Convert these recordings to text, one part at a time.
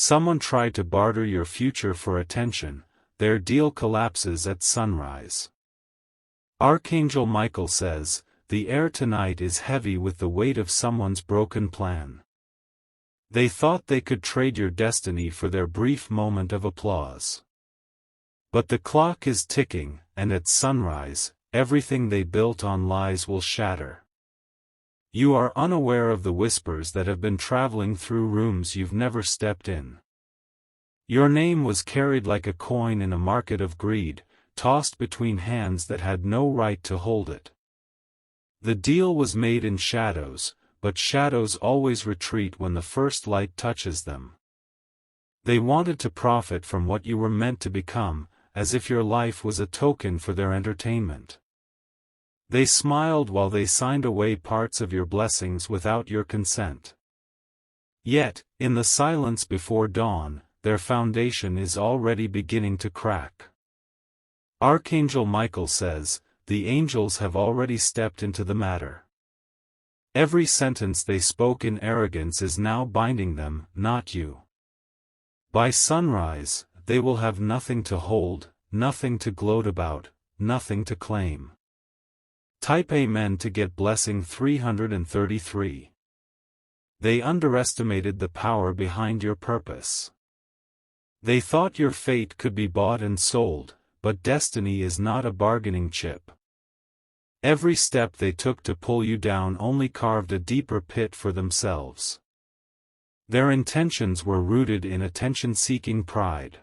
Someone tried to barter your future for attention, their deal collapses at sunrise. Archangel Michael says, the air tonight is heavy with the weight of someone's broken plan. They thought they could trade your destiny for their brief moment of applause. But the clock is ticking, and at sunrise, everything they built on lies will shatter. You are unaware of the whispers that have been traveling through rooms you've never stepped in. Your name was carried like a coin in a market of greed, tossed between hands that had no right to hold it. The deal was made in shadows, but shadows always retreat when the first light touches them. They wanted to profit from what you were meant to become, as if your life was a token for their entertainment. They smiled while they signed away parts of your blessings without your consent. Yet, in the silence before dawn, their foundation is already beginning to crack. Archangel Michael says, the angels have already stepped into the matter. Every sentence they spoke in arrogance is now binding them, not you. By sunrise, they will have nothing to hold, nothing to gloat about, nothing to claim. Type Amen to get blessing 333. They underestimated the power behind your purpose. They thought your fate could be bought and sold, but destiny is not a bargaining chip. Every step they took to pull you down only carved a deeper pit for themselves. Their intentions were rooted in attention-seeking pride.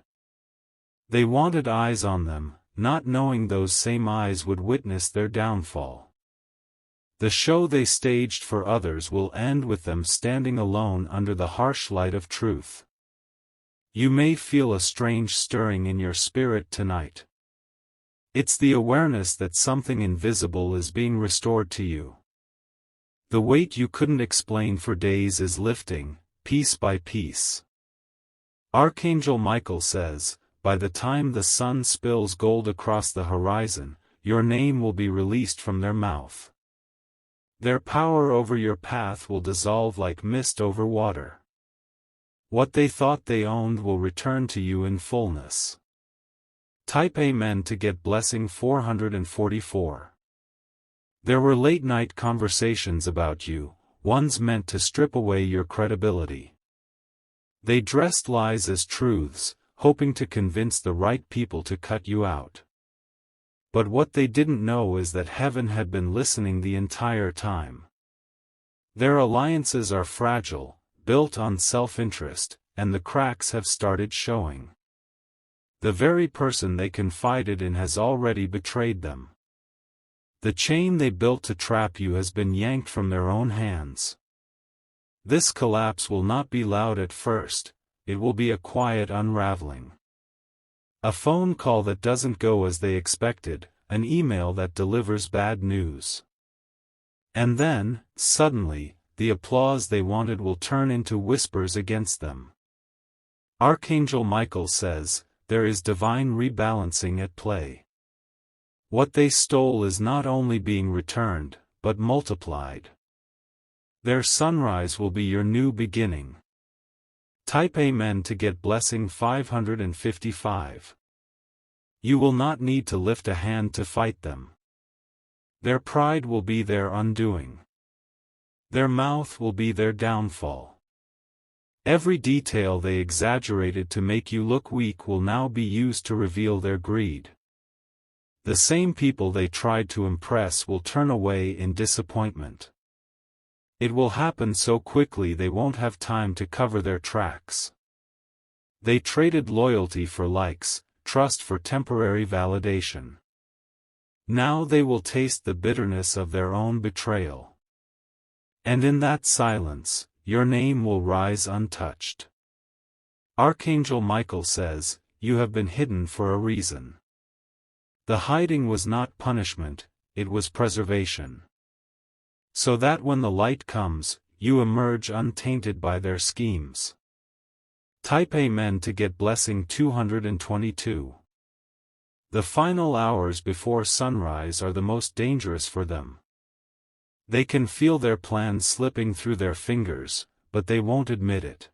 They wanted eyes on them, not knowing those same eyes would witness their downfall. The show they staged for others will end with them standing alone under the harsh light of truth. You may feel a strange stirring in your spirit tonight. It's the awareness that something invisible is being restored to you. The weight you couldn't explain for days is lifting, piece by piece. Archangel Michael says, by the time the sun spills gold across the horizon, your name will be released from their mouth. Their power over your path will dissolve like mist over water. What they thought they owned will return to you in fullness. Type Amen to get blessing 444. There were late-night conversations about you, ones meant to strip away your credibility. They dressed lies as truths, hoping to convince the right people to cut you out. But what they didn't know is that heaven had been listening the entire time. Their alliances are fragile, built on self-interest, and the cracks have started showing. The very person they confided in has already betrayed them. The chain they built to trap you has been yanked from their own hands. This collapse will not be loud at first, it will be a quiet unraveling. A phone call that doesn't go as they expected, an email that delivers bad news. And then, suddenly, the applause they wanted will turn into whispers against them. Archangel Michael says, there is divine rebalancing at play. What they stole is not only being returned, but multiplied. Their sunrise will be your new beginning. Type Amen to get blessing 555. You will not need to lift a hand to fight them. Their pride will be their undoing. Their mouth will be their downfall. Every detail they exaggerated to make you look weak will now be used to reveal their greed. The same people they tried to impress will turn away in disappointment. It will happen so quickly they won't have time to cover their tracks. They traded loyalty for likes, trust for temporary validation. Now they will taste the bitterness of their own betrayal. And in that silence, your name will rise untouched. Archangel Michael says, you have been hidden for a reason. The hiding was not punishment, it was preservation. So that when the light comes, you emerge untainted by their schemes. Type Amen to get blessing 222. The final hours before sunrise are the most dangerous for them. They can feel their plans slipping through their fingers, but they won't admit it.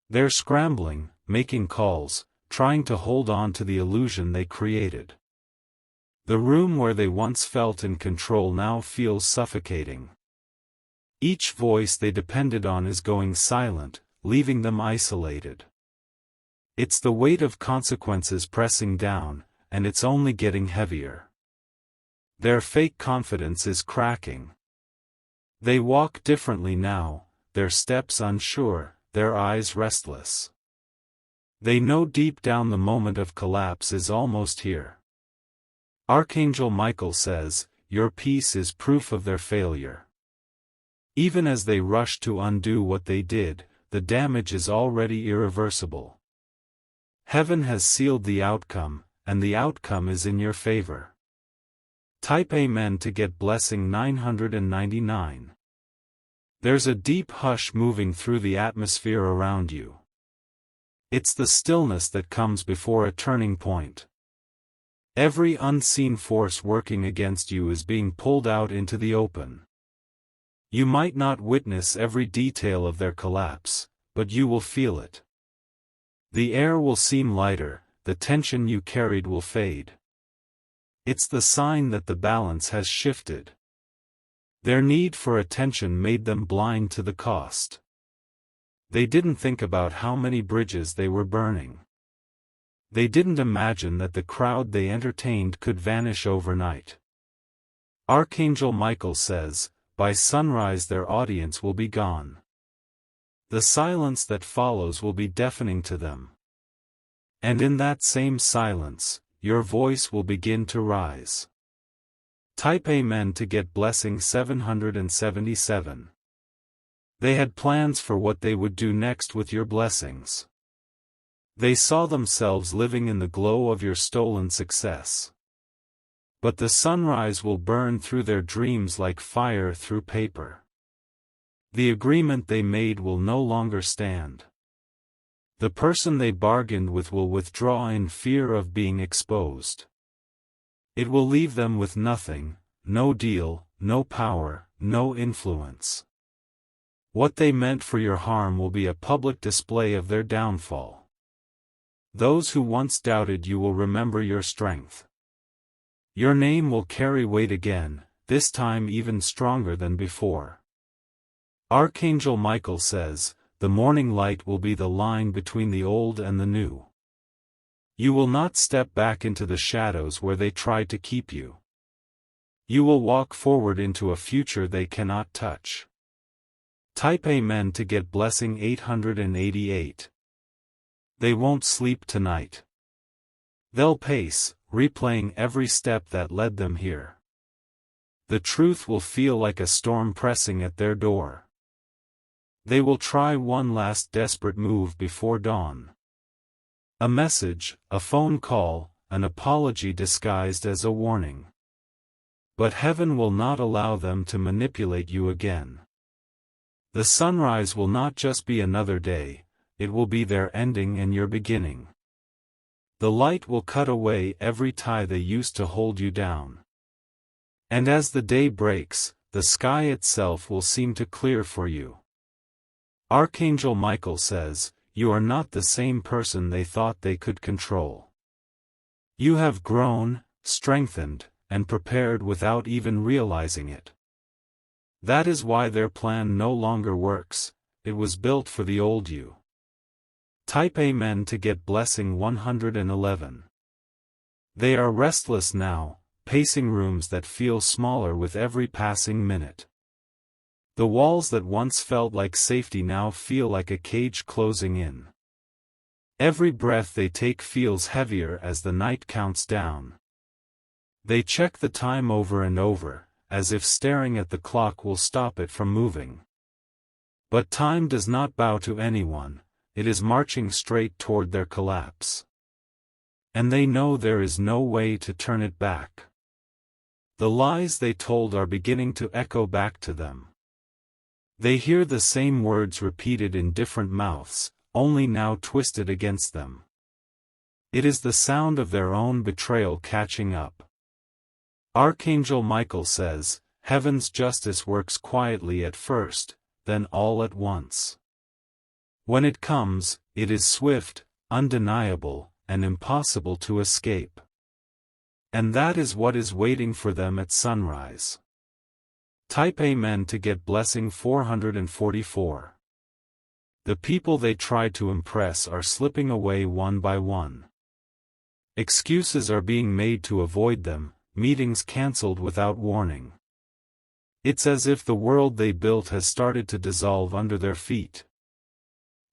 They're scrambling, making calls, trying to hold on to the illusion they created. The room where they once felt in control now feels suffocating. Each voice they depended on is going silent, leaving them isolated. It's the weight of consequences pressing down, and it's only getting heavier. Their fake confidence is cracking. They walk differently now, their steps unsure, their eyes restless. They know deep down the moment of collapse is almost here. Archangel Michael says, your peace is proof of their failure. Even as they rush to undo what they did, the damage is already irreversible. Heaven has sealed the outcome, and the outcome is in your favor. Type Amen to get blessing 999. There's a deep hush moving through the atmosphere around you. It's the stillness that comes before a turning point. Every unseen force working against you is being pulled out into the open. You might not witness every detail of their collapse, but you will feel it. The air will seem lighter, the tension you carried will fade. It's the sign that the balance has shifted. Their need for attention made them blind to the cost. They didn't think about how many bridges they were burning. They didn't imagine that the crowd they entertained could vanish overnight. Archangel Michael says, by sunrise their audience will be gone. The silence that follows will be deafening to them. And in that same silence, your voice will begin to rise. Type Amen to get blessing 777. They had plans for what they would do next with your blessings. They saw themselves living in the glow of your stolen success. But the sunrise will burn through their dreams like fire through paper. The agreement they made will no longer stand. The person they bargained with will withdraw in fear of being exposed. It will leave them with nothing, no deal, no power, no influence. What they meant for your harm will be a public display of their downfall. Those who once doubted you will remember your strength. Your name will carry weight again, this time even stronger than before. Archangel Michael says, the morning light will be the line between the old and the new. You will not step back into the shadows where they tried to keep you. You will walk forward into a future they cannot touch. Type Amen to get blessing 888. They won't sleep tonight. They'll pace, replaying every step that led them here. The truth will feel like a storm pressing at their door. They will try one last desperate move before dawn. A message, a phone call, an apology disguised as a warning. But heaven will not allow them to manipulate you again. The sunrise will not just be another day, it will be their ending and your beginning. The light will cut away every tie they used to hold you down. And as the day breaks, the sky itself will seem to clear for you. Archangel Michael says, you are not the same person they thought they could control. You have grown, strengthened, and prepared without even realizing it. That is why their plan no longer works, it was built for the old you. Type Amen to get blessing 111. They are restless now, pacing rooms that feel smaller with every passing minute. The walls that once felt like safety now feel like a cage closing in. Every breath they take feels heavier as the night counts down. They check the time over and over, as if staring at the clock will stop it from moving. But time does not bow to anyone, it is marching straight toward their collapse. And they know there is no way to turn it back. The lies they told are beginning to echo back to them. They hear the same words repeated in different mouths, only now twisted against them. It is the sound of their own betrayal catching up. Archangel Michael says, heaven's justice works quietly at first, then all at once. When it comes, it is swift, undeniable, and impossible to escape. And that is what is waiting for them at sunrise. Type Amen to get blessing 444. The people they try to impress are slipping away one by one. Excuses are being made to avoid them, meetings cancelled without warning. It's as if the world they built has started to dissolve under their feet.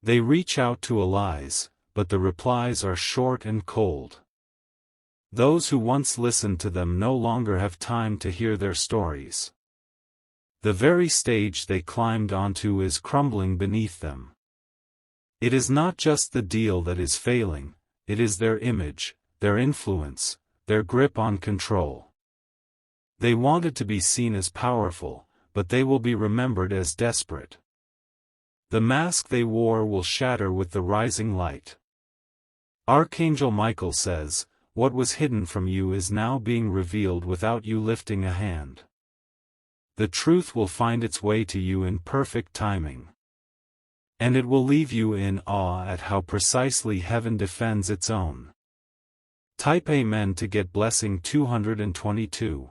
They reach out to allies, but the replies are short and cold. Those who once listened to them no longer have time to hear their stories. The very stage they climbed onto is crumbling beneath them. It is not just the deal that is failing, it is their image, their influence, their grip on control. They wanted to be seen as powerful, but they will be remembered as desperate. The mask they wore will shatter with the rising light. Archangel Michael says, "What was hidden from you is now being revealed without you lifting a hand." The truth will find its way to you in perfect timing. And it will leave you in awe at how precisely heaven defends its own. Type Amen to get blessing 222.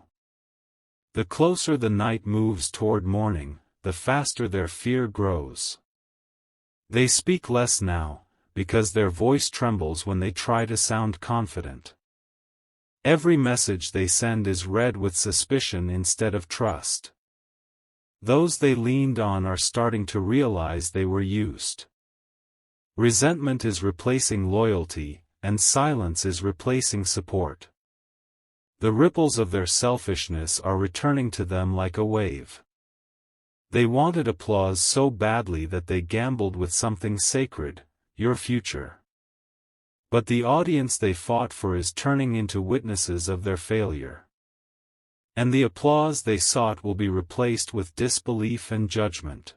The closer the night moves toward morning, the faster their fear grows. They speak less now, because their voice trembles when they try to sound confident. Every message they send is read with suspicion instead of trust. Those they leaned on are starting to realize they were used. Resentment is replacing loyalty, and silence is replacing support. The ripples of their selfishness are returning to them like a wave. They wanted applause so badly that they gambled with something sacred, your future. But the audience they fought for is turning into witnesses of their failure. And the applause they sought will be replaced with disbelief and judgment.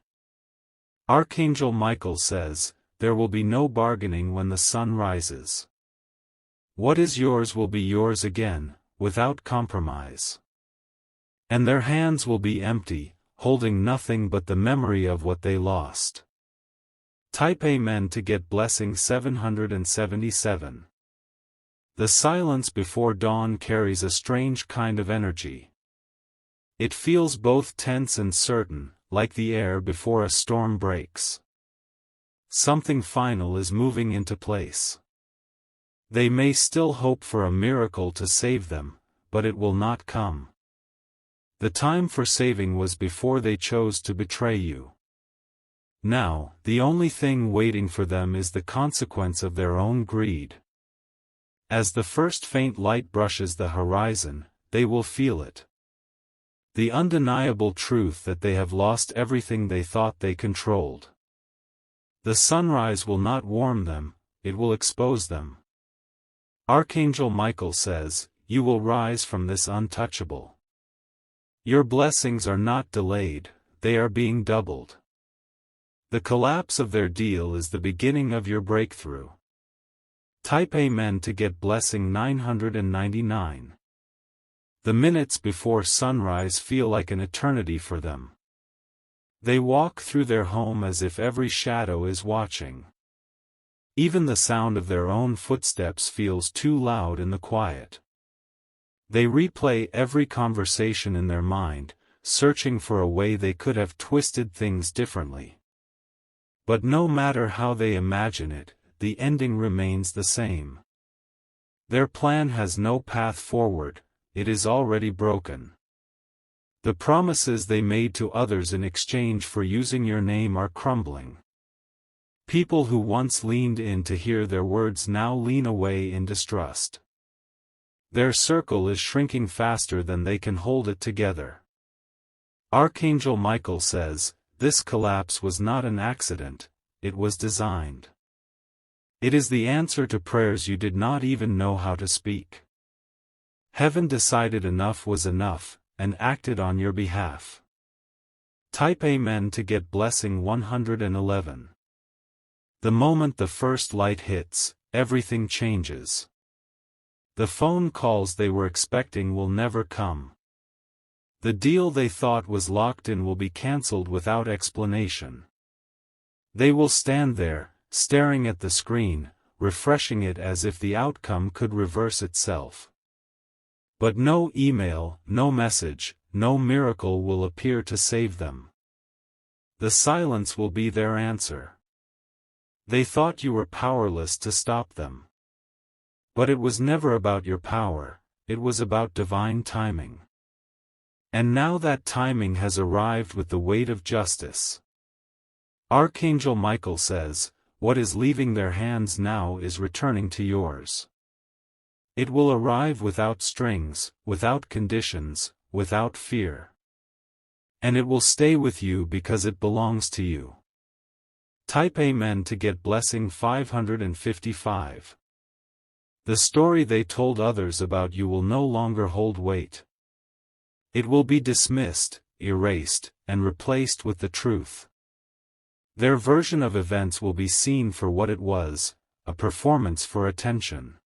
Archangel Michael says, there will be no bargaining when the sun rises. What is yours will be yours again, without compromise. And their hands will be empty, holding nothing but the memory of what they lost. Type Amen to get blessing 777. The silence before dawn carries a strange kind of energy. It feels both tense and certain, like the air before a storm breaks. Something final is moving into place. They may still hope for a miracle to save them, but it will not come. The time for saving was before they chose to betray you. Now, the only thing waiting for them is the consequence of their own greed. As the first faint light brushes the horizon, they will feel it. The undeniable truth that they have lost everything they thought they controlled. The sunrise will not warm them, it will expose them. Archangel Michael says, you will rise from this untouchable. Your blessings are not delayed, they are being doubled. The collapse of their deal is the beginning of your breakthrough. Type Amen to get blessing 999. The minutes before sunrise feel like an eternity for them. They walk through their home as if every shadow is watching. Even the sound of their own footsteps feels too loud in the quiet. They replay every conversation in their mind, searching for a way they could have twisted things differently. But no matter how they imagine it, the ending remains the same. Their plan has no path forward, it is already broken. The promises they made to others in exchange for using your name are crumbling. People who once leaned in to hear their words now lean away in distrust. Their circle is shrinking faster than they can hold it together. Archangel Michael says, this collapse was not an accident, it was designed. It is the answer to prayers you did not even know how to speak. Heaven decided enough was enough, and acted on your behalf. Type Amen to get blessing 111. The moment the first light hits, everything changes. The phone calls they were expecting will never come. The deal they thought was locked in will be cancelled without explanation. They will stand there, staring at the screen, refreshing it as if the outcome could reverse itself. But no email, no message, no miracle will appear to save them. The silence will be their answer. They thought you were powerless to stop them. But it was never about your power, it was about divine timing. And now that timing has arrived with the weight of justice. Archangel Michael says, what is leaving their hands now is returning to yours. It will arrive without strings, without conditions, without fear. And it will stay with you because it belongs to you. Type Amen to get blessing 555. The story they told others about you will no longer hold weight. It will be dismissed, erased, and replaced with the truth. Their version of events will be seen for what it was, a performance for attention.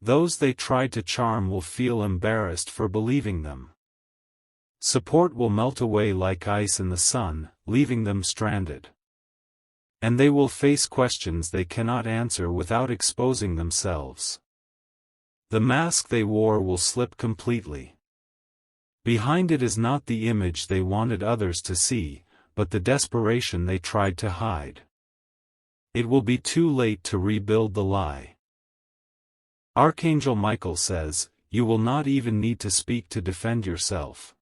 Those they tried to charm will feel embarrassed for believing them. Support will melt away like ice in the sun, leaving them stranded. And they will face questions they cannot answer without exposing themselves. The mask they wore will slip completely. Behind it is not the image they wanted others to see, but the desperation they tried to hide. It will be too late to rebuild the lie. Archangel Michael says, you will not even need to speak to defend yourself.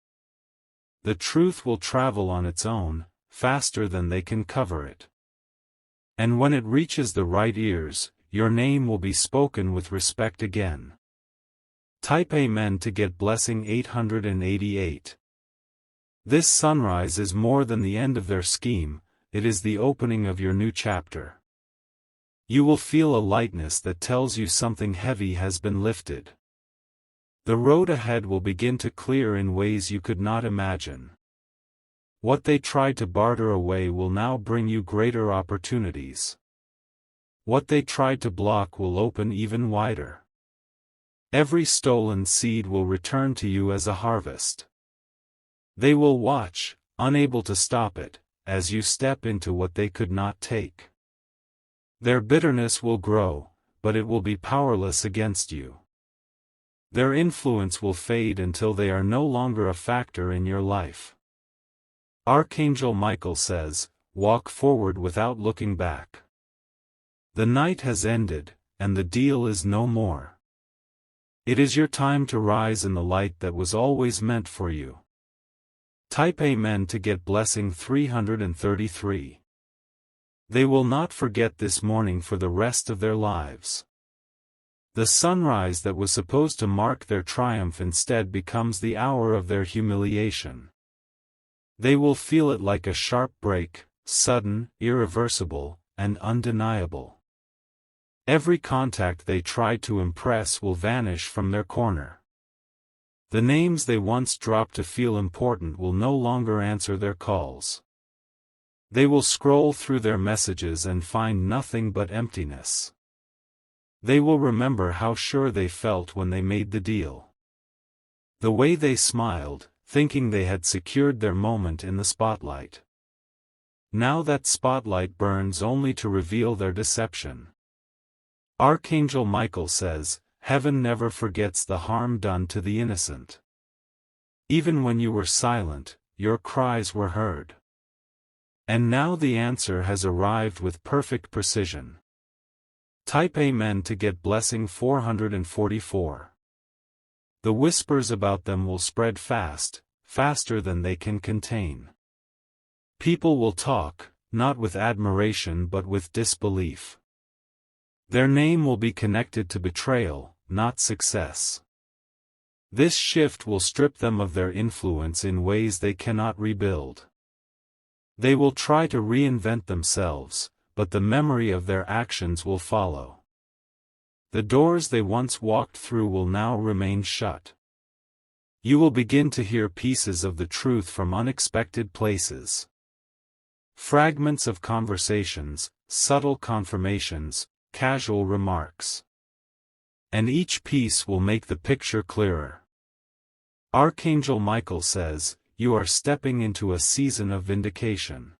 The truth will travel on its own, faster than they can cover it. And when it reaches the right ears, your name will be spoken with respect again. Type Amen to get blessing 888. This sunrise is more than the end of their scheme, it is the opening of your new chapter. You will feel a lightness that tells you something heavy has been lifted. The road ahead will begin to clear in ways you could not imagine. What they tried to barter away will now bring you greater opportunities. What they tried to block will open even wider. Every stolen seed will return to you as a harvest. They will watch, unable to stop it, as you step into what they could not take. Their bitterness will grow, but it will be powerless against you. Their influence will fade until they are no longer a factor in your life. Archangel Michael says, walk forward without looking back. The night has ended, and the deal is no more. It is your time to rise in the light that was always meant for you. Type Amen to get blessing 333. They will not forget this morning for the rest of their lives. The sunrise that was supposed to mark their triumph instead becomes the hour of their humiliation. They will feel it like a sharp break, sudden, irreversible, and undeniable. Every contact they tried to impress will vanish from their corner. The names they once dropped to feel important will no longer answer their calls. They will scroll through their messages and find nothing but emptiness. They will remember how sure they felt when they made the deal. The way they smiled, thinking they had secured their moment in the spotlight. Now that spotlight burns only to reveal their deception. Archangel Michael says, heaven never forgets the harm done to the innocent. Even when you were silent, your cries were heard. And now the answer has arrived with perfect precision. Type Amen to get blessing 444. The whispers about them will spread fast, faster than they can contain. People will talk, not with admiration but with disbelief. Their name will be connected to betrayal, not success. This shift will strip them of their influence in ways they cannot rebuild. They will try to reinvent themselves, but the memory of their actions will follow. The doors they once walked through will now remain shut. You will begin to hear pieces of the truth from unexpected places. Fragments of conversations, subtle confirmations, casual remarks. And each piece will make the picture clearer. Archangel Michael says, you are stepping into a season of vindication.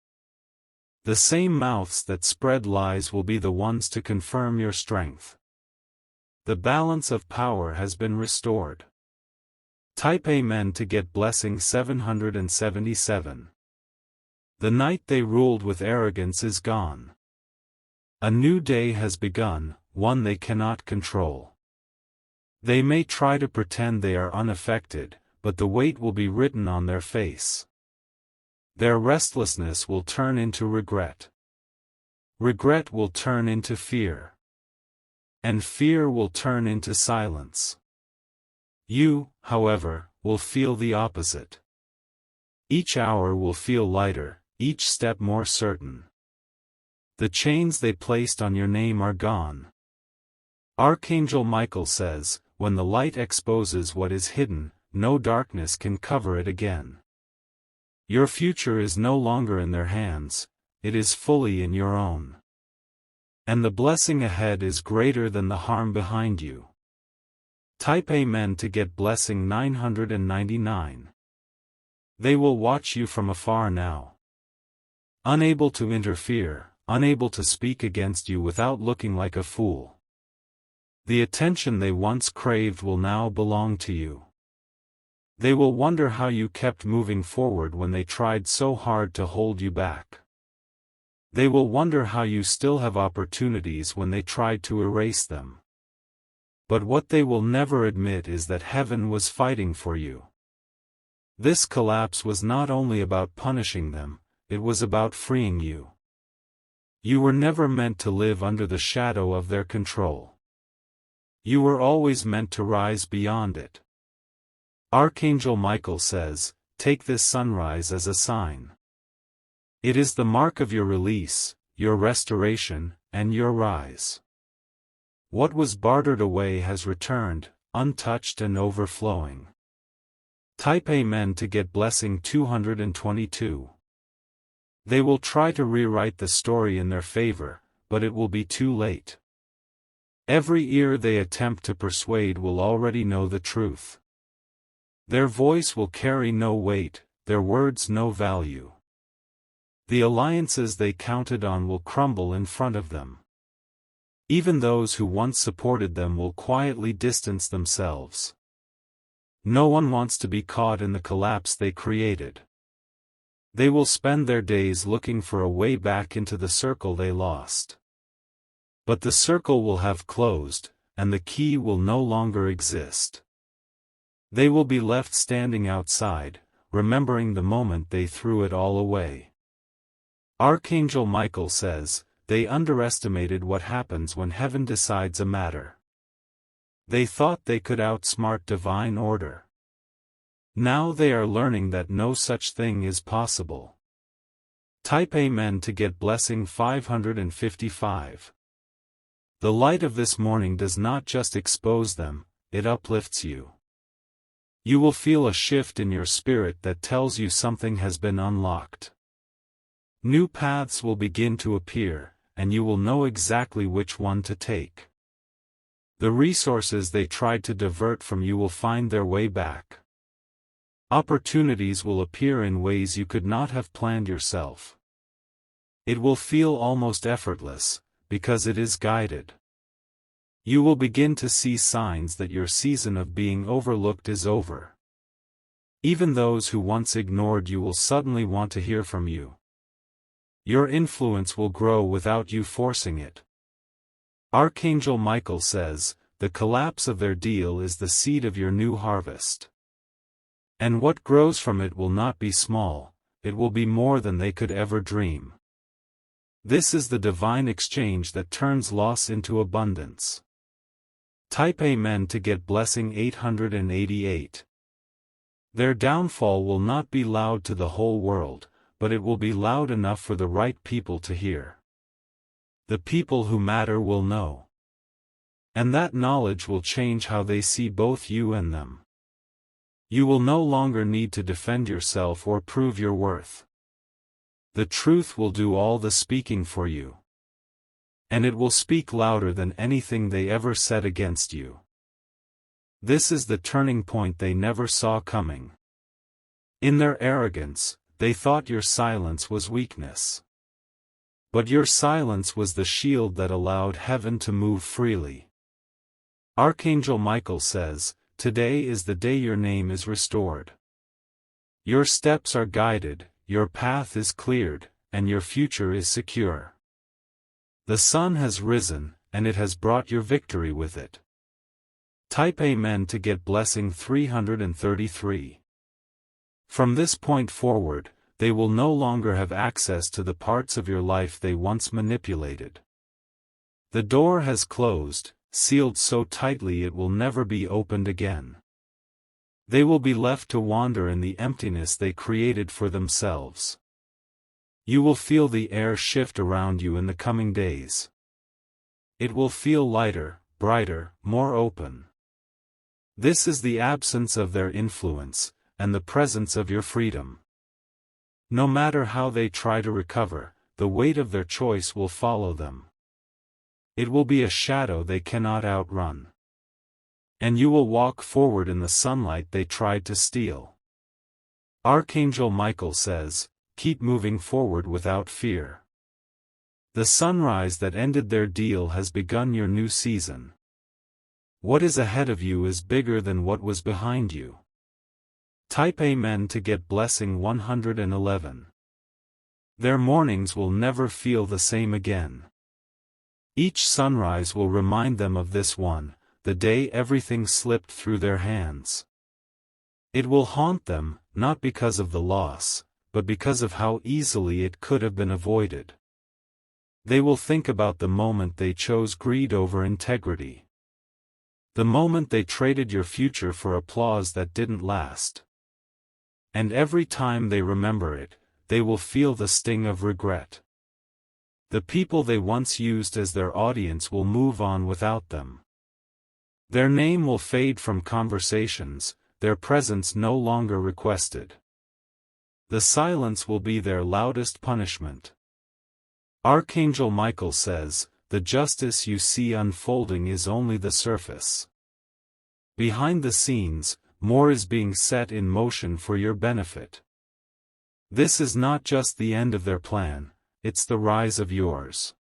The same mouths that spread lies will be the ones to confirm your strength. The balance of power has been restored. Type Amen to get blessing 777. The night they ruled with arrogance is gone. A new day has begun, one they cannot control. They may try to pretend they are unaffected, but the weight will be written on their face. Their restlessness will turn into regret. Regret will turn into fear. And fear will turn into silence. You, however, will feel the opposite. Each hour will feel lighter, each step more certain. The chains they placed on your name are gone. Archangel Michael says, when the light exposes what is hidden, no darkness can cover it again. Your future is no longer in their hands, it is fully in your own. And the blessing ahead is greater than the harm behind you. Type Amen to get blessing 999. They will watch you from afar now. Unable to interfere, unable to speak against you without looking like a fool. The attention they once craved will now belong to you. They will wonder how you kept moving forward when they tried so hard to hold you back. They will wonder how you still have opportunities when they tried to erase them. But what they will never admit is that heaven was fighting for you. This collapse was not only about punishing them, it was about freeing you. You were never meant to live under the shadow of their control. You were always meant to rise beyond it. Archangel Michael says, take this sunrise as a sign. It is the mark of your release, your restoration, and your rise. What was bartered away has returned, untouched and overflowing. Type Amen to get blessing 222. They will try to rewrite the story in their favor, but it will be too late. Every ear they attempt to persuade will already know the truth. Their voice will carry no weight, their words no value. The alliances they counted on will crumble in front of them. Even those who once supported them will quietly distance themselves. No one wants to be caught in the collapse they created. They will spend their days looking for a way back into the circle they lost. But the circle will have closed, and the key will no longer exist. They will be left standing outside, remembering the moment they threw it all away. Archangel Michael says, they underestimated what happens when heaven decides a matter. They thought they could outsmart divine order. Now they are learning that no such thing is possible. Type Amen to get blessing 555. The light of this morning does not just expose them, it uplifts you. You will feel a shift in your spirit that tells you something has been unlocked. New paths will begin to appear, and you will know exactly which one to take. The resources they tried to divert from you will find their way back. Opportunities will appear in ways you could not have planned yourself. It will feel almost effortless, because it is guided. You will begin to see signs that your season of being overlooked is over. Even those who once ignored you will suddenly want to hear from you. Your influence will grow without you forcing it. Archangel Michael says, the collapse of their deal is the seed of your new harvest. And what grows from it will not be small, it will be more than they could ever dream. This is the divine exchange that turns loss into abundance. Type Amen to get blessing 888. Their downfall will not be loud to the whole world, but it will be loud enough for the right people to hear. The people who matter will know. And that knowledge will change how they see both you and them. You will no longer need to defend yourself or prove your worth. The truth will do all the speaking for you. And it will speak louder than anything they ever said against you. This is the turning point they never saw coming. In their arrogance, they thought your silence was weakness. But your silence was the shield that allowed heaven to move freely. Archangel Michael says, today is the day your name is restored. Your steps are guided, your path is cleared, and your future is secure. The sun has risen, and it has brought your victory with it. Type Amen to get blessing 333. From this point forward, they will no longer have access to the parts of your life they once manipulated. The door has closed, sealed so tightly it will never be opened again. They will be left to wander in the emptiness they created for themselves. You will feel the air shift around you in the coming days. It will feel lighter, brighter, more open. This is the absence of their influence, and the presence of your freedom. No matter how they try to recover, the weight of their choice will follow them. It will be a shadow they cannot outrun. And you will walk forward in the sunlight they tried to steal. Archangel Michael says, keep moving forward without fear. The sunrise that ended their deal has begun your new season. What is ahead of you is bigger than what was behind you. Type Amen to get blessing 111. Their mornings will never feel the same again. Each sunrise will remind them of this one, the day everything slipped through their hands. It will haunt them, not because of the loss, but because of how easily it could have been avoided. They will think about the moment they chose greed over integrity. The moment they traded your future for applause that didn't last. And every time they remember it, they will feel the sting of regret. The people they once used as their audience will move on without them. Their name will fade from conversations, their presence no longer requested. The silence will be their loudest punishment. Archangel Michael says, the justice you see unfolding is only the surface. Behind the scenes, more is being set in motion for your benefit. This is not just the end of their plan, it's the rise of yours.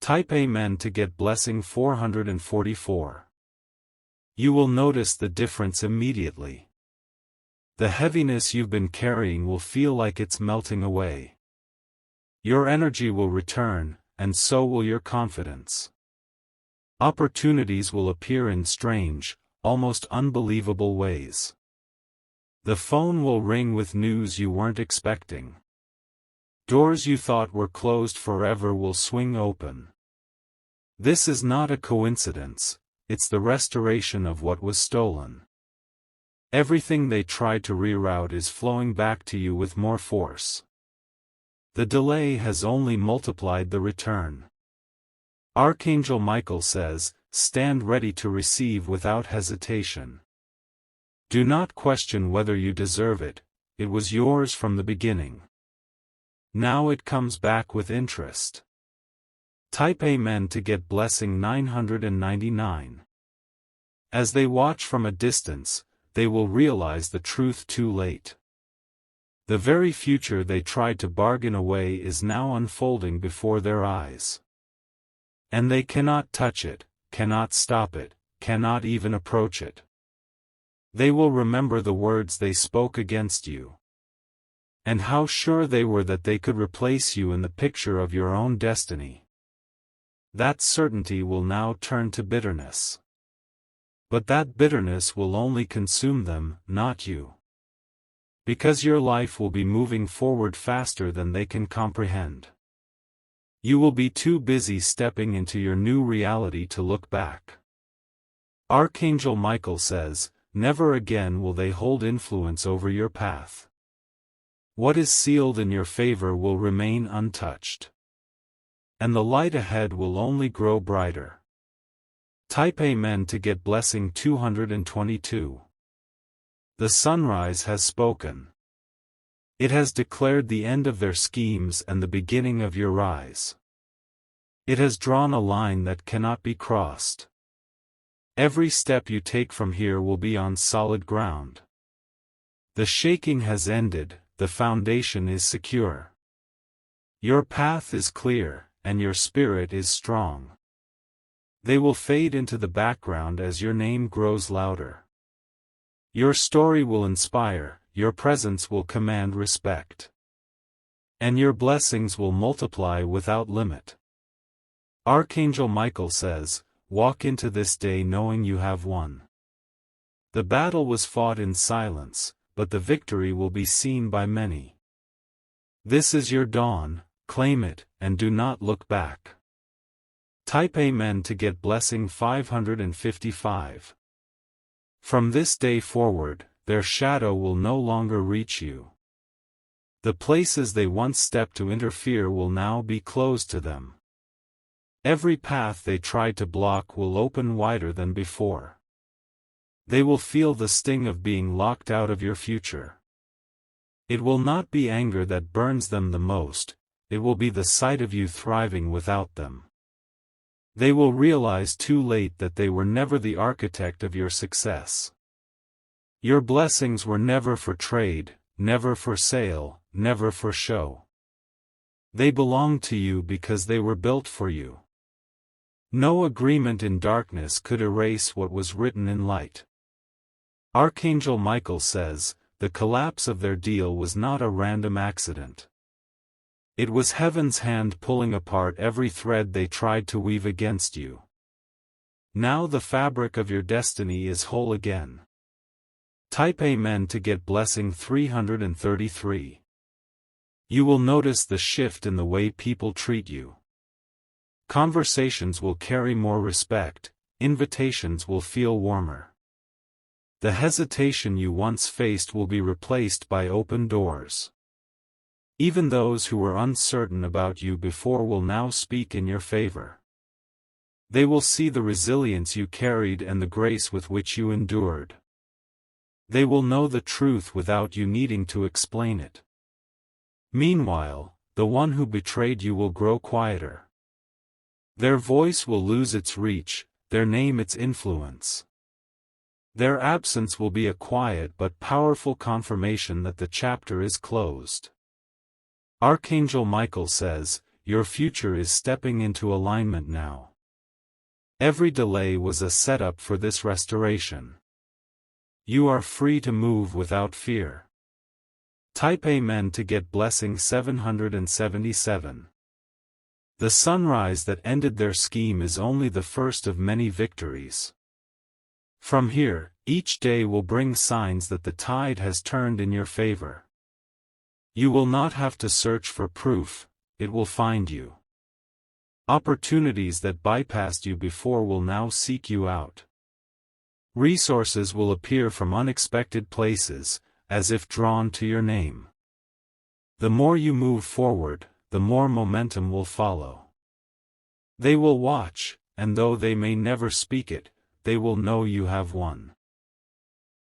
Type Amen to get blessing 444. You will notice the difference immediately. The heaviness you've been carrying will feel like it's melting away. Your energy will return, and so will your confidence. Opportunities will appear in strange, almost unbelievable ways. The phone will ring with news you weren't expecting. Doors you thought were closed forever will swing open. This is not a coincidence, it's the restoration of what was stolen. Everything they tried to reroute is flowing back to you with more force. The delay has only multiplied the return. Archangel Michael says, stand ready to receive without hesitation. Do not question whether you deserve it, it was yours from the beginning. Now it comes back with interest. Type Amen to get blessing 999. As they watch from a distance, they will realize the truth too late. The very future they tried to bargain away is now unfolding before their eyes. And they cannot touch it, cannot stop it, cannot even approach it. They will remember the words they spoke against you. And how sure they were that they could replace you in the picture of your own destiny. That certainty will now turn to bitterness. But that bitterness will only consume them, not you. Because your life will be moving forward faster than they can comprehend. You will be too busy stepping into your new reality to look back. Archangel Michael says, never again will they hold influence over your path. What is sealed in your favor will remain untouched. And the light ahead will only grow brighter. Type Amen to get blessing 222. The sunrise has spoken. It has declared the end of their schemes and the beginning of your rise. It has drawn a line that cannot be crossed. Every step you take from here will be on solid ground. The shaking has ended, the foundation is secure. Your path is clear, and your spirit is strong. They will fade into the background as your name grows louder. Your story will inspire, your presence will command respect. And your blessings will multiply without limit. Archangel Michael says, walk into this day knowing you have won. The battle was fought in silence, but the victory will be seen by many. This is your dawn, claim it, and do not look back. Type Amen to get blessing 555. From this day forward, their shadow will no longer reach you. The places they once stepped to interfere will now be closed to them. Every path they tried to block will open wider than before. They will feel the sting of being locked out of your future. It will not be anger that burns them the most, it will be the sight of you thriving without them. They will realize too late that they were never the architect of your success. Your blessings were never for trade, never for sale, never for show. They belonged to you because they were built for you. No agreement in darkness could erase what was written in light. Archangel Michael says, the collapse of their deal was not a random accident. It was heaven's hand pulling apart every thread they tried to weave against you. Now the fabric of your destiny is whole again. Type Amen to get blessing 333. You will notice the shift in the way people treat you. Conversations will carry more respect, invitations will feel warmer. The hesitation you once faced will be replaced by open doors. Even those who were uncertain about you before will now speak in your favor. They will see the resilience you carried and the grace with which you endured. They will know the truth without you needing to explain it. Meanwhile, the one who betrayed you will grow quieter. Their voice will lose its reach, their name its influence. Their absence will be a quiet but powerful confirmation that the chapter is closed. Archangel Michael says, your future is stepping into alignment now. Every delay was a setup for this restoration. You are free to move without fear. Type Amen to get blessing 777. The sunrise that ended their scheme is only the first of many victories. From here, each day will bring signs that the tide has turned in your favor. You will not have to search for proof, it will find you. Opportunities that bypassed you before will now seek you out. Resources will appear from unexpected places, as if drawn to your name. The more you move forward, the more momentum will follow. They will watch, and though they may never speak it, they will know you have won.